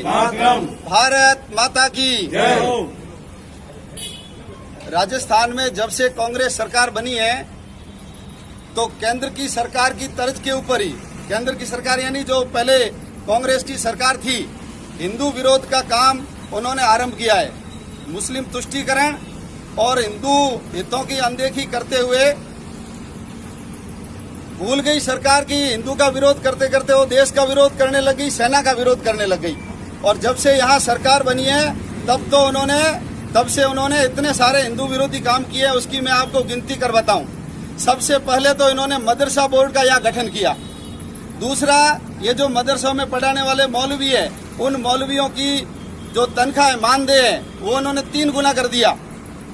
भारत माता की जय हो। राजस्थान में जब से कांग्रेस सरकार बनी है तो केंद्र की सरकार की तर्ज के ऊपर ही, केंद्र की सरकार यानी जो पहले कांग्रेस की सरकार थी, हिंदू विरोध का काम उन्होंने आरंभ किया है। मुस्लिम तुष्टीकरण और हिंदू हितों की अनदेखी करते हुए भूल गई सरकार की हिंदू का विरोध करते करते वो देश का विरोध करने लगी, सेना का विरोध करने लग गई। और जब से यहाँ सरकार बनी है तब से उन्होंने इतने सारे हिंदू विरोधी काम किए, उसकी मैं आपको गिनती कर बताऊं। सबसे पहले तो इन्होंने मदरसा बोर्ड का यहाँ गठन किया। दूसरा, ये जो मदरसों में पढ़ाने वाले मौलवी है, उन मौलवियों की जो तनख्वाह है, मानदेय है, वो उन्होंने 3 गुना कर दिया।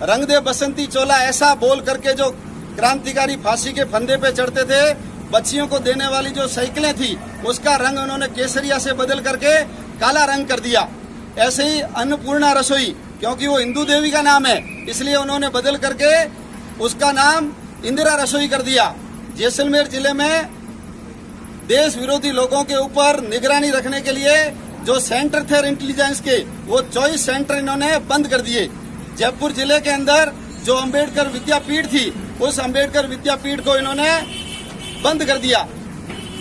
रंग दे बसंती चोला ऐसा बोल करके जो क्रांतिकारी फांसी के फंदे पे चढ़ते थे, बच्चियों को देने वाली जो साइकिलें थी उसका रंग उन्होंने केसरिया से बदल करके काला रंग कर दिया। ऐसे ही अन्नपूर्णा रसोई, क्योंकि वो हिंदू देवी का नाम है इसलिए उन्होंने बदल करके उसका नाम इंदिरा रसोई कर दिया। जैसलमेर जिले में देश विरोधी लोगों के ऊपर निगरानी रखने के लिए जो सेंटर थे इंटेलिजेंस के, वो 24 सेंटर इन्होंने बंद कर दिए। जयपुर जिले के अंदर जो अंबेडकर विद्यापीठ थी, उस अंबेडकर विद्यापीठ को इन्होंने बंद कर दिया।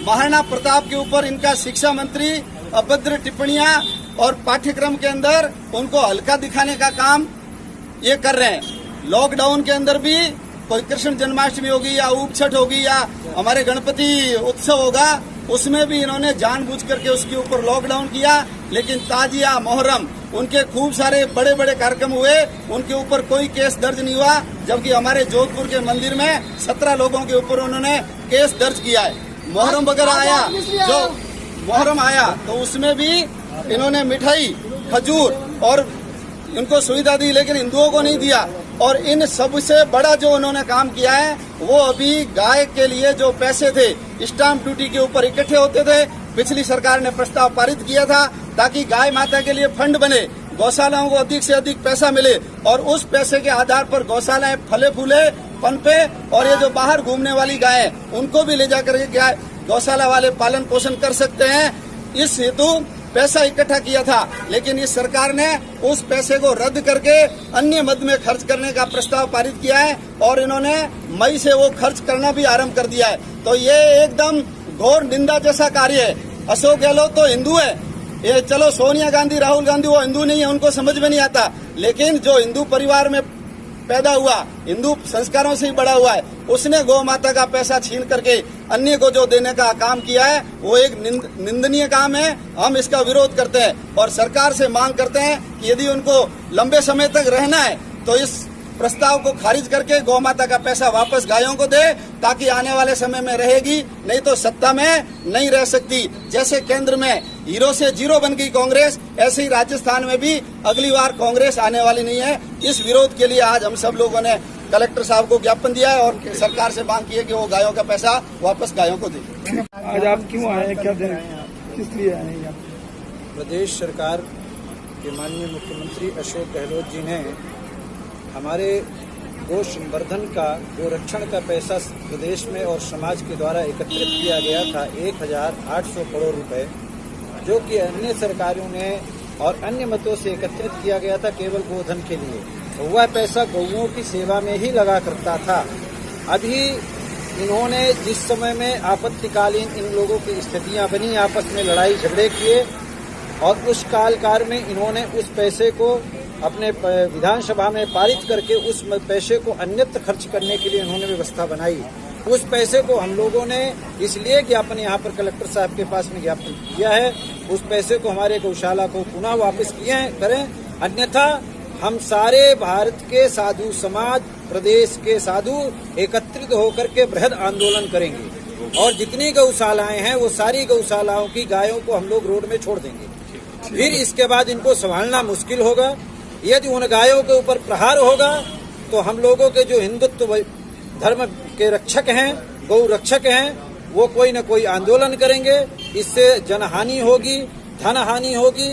महाराणा प्रताप के ऊपर इनका शिक्षा मंत्री अभद्र टिप्पणियां और पाठ्यक्रम के अंदर उनको हल्का दिखाने का काम ये कर रहे हैं। लॉकडाउन के अंदर भी कोई कृष्ण जन्माष्टमी होगी या ऊप छठ होगी या हमारे गणपति उत्सव होगा, उसमें भी इन्होंने जानबूझ करके उसके ऊपर लॉकडाउन किया। लेकिन ताजिया, मोहर्रम, उनके खूब सारे बड़े बड़े कार्यक्रम हुए, उनके ऊपर कोई केस दर्ज नहीं हुआ। जबकि हमारे जोधपुर के मंदिर में 17 लोगों के ऊपर उन्होंने केस दर्ज किया है। मोहर्रम वगैरह आया, जो मोहर्रम आया तो उसमें भी इन्होंने मिठाई, खजूर और इनको सुविधा दी, लेकिन हिंदुओं को नहीं दिया। और इन सबसे बड़ा जो उन्होंने काम किया है, वो अभी गाय के लिए जो पैसे थे स्टाम्प ड्यूटी के ऊपर इकट्ठे होते थे, पिछली सरकार ने प्रस्ताव पारित किया था ताकि गाय माता के लिए फंड बने, गौशालाओं को अधिक से अधिक पैसा मिले और उस पैसे के आधार पर गौशालाएं फले फूले पनपे और ये जो बाहर घूमने वाली गाय उनको भी ले जाकर के गौशाला वाले पालन पोषण कर सकते हैं। इस हेतु पैसा इकट्ठा किया था, लेकिन इस सरकार ने उस पैसे को रद्द करके अन्य मद में खर्च करने का प्रस्ताव पारित किया है और इन्होंने मई से वो खर्च करना भी आरंभ कर दिया है। तो ये एकदम घोर निंदा जैसा कार्य है। अशोक गहलोत तो हिंदू है, ये चलो सोनिया गांधी, राहुल गांधी वो हिंदू नहीं है, उनको समझ में नहीं आता। लेकिन जो हिंदू परिवार में पैदा हुआ, हिंदू संस्कारों से ही बड़ा हुआ है, उसने गौ माता का पैसा छीन करके अन्य को जो देने का काम किया है, वो एक निंदनीय काम है। हम इसका विरोध करते हैं और सरकार से मांग करते हैं कि यदि उनको लंबे समय तक रहना है तो इस प्रस्ताव को खारिज करके गौ माता का पैसा वापस गायों को दे, ताकि आने वाले समय में रहेगी, नहीं तो सत्ता में नहीं रह सकती। जैसे केंद्र में हीरो से जीरो बन गई कांग्रेस, ऐसे ही राजस्थान में भी अगली बार कांग्रेस आने वाली नहीं है। इस विरोध के लिए आज हम सब लोगों ने कलेक्टर साहब को ज्ञापन दिया है और सरकार से मांग की है कि वो गायों का पैसा वापस गायों को दे। आज आप क्यों आए, क्या दें, किस लिए आए हैं? प्रदेश सरकार के माननीय मुख्यमंत्री अशोक गहलोत जी ने हमारे गौ संवर्धन का, गो रक्षण का पैसा प्रदेश में और समाज के द्वारा एकत्रित किया गया था 1800 करोड़ रुपए, जो कि अन्य सरकारों ने और अन्य मतों से एकत्रित किया गया था केवल गोधन के लिए। तो वह पैसा गौओं की सेवा में ही लगा करता था। अभी इन्होंने जिस समय में आपत्तिकालीन इन लोगों की स्थितियां बनी, आपस में लड़ाई झगड़े किए और उस काल में इन्होंने उस पैसे को अपने विधानसभा में पारित करके उस पैसे को अन्यत्र खर्च करने के लिए इन्होंने व्यवस्था बनाई। उस पैसे को हम लोगों ने इसलिए ज्ञापन यहाँ पर कलेक्टर साहब के पास में ज्ञापन किया है, उस पैसे को हमारे गौशाला को पुनः वापस करें, अन्यथा हम सारे भारत के साधु समाज, प्रदेश के साधु एकत्रित होकर के बृहद आंदोलन करेंगे और जितनी गौशालाएं हैं वो सारी गौशालाओं की गायों को हम लोग रोड में छोड़ देंगे। फिर इसके बाद इनको संभालना मुश्किल होगा। यदि उन गायों के ऊपर प्रहार होगा तो हम लोगों के जो हिंदुत्व धर्म के रक्षक हैं, गौ रक्षक हैं, वो कोई न कोई आंदोलन करेंगे। इससे जनहानि होगी, धन हानि होगी,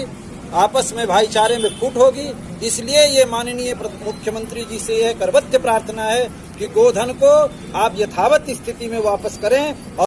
आपस में भाईचारे में फूट होगी। इसलिए ये माननीय मुख्यमंत्री जी से यह करवत्य प्रार्थना है कि गोधन को आप यथावत स्थिति में वापस करें और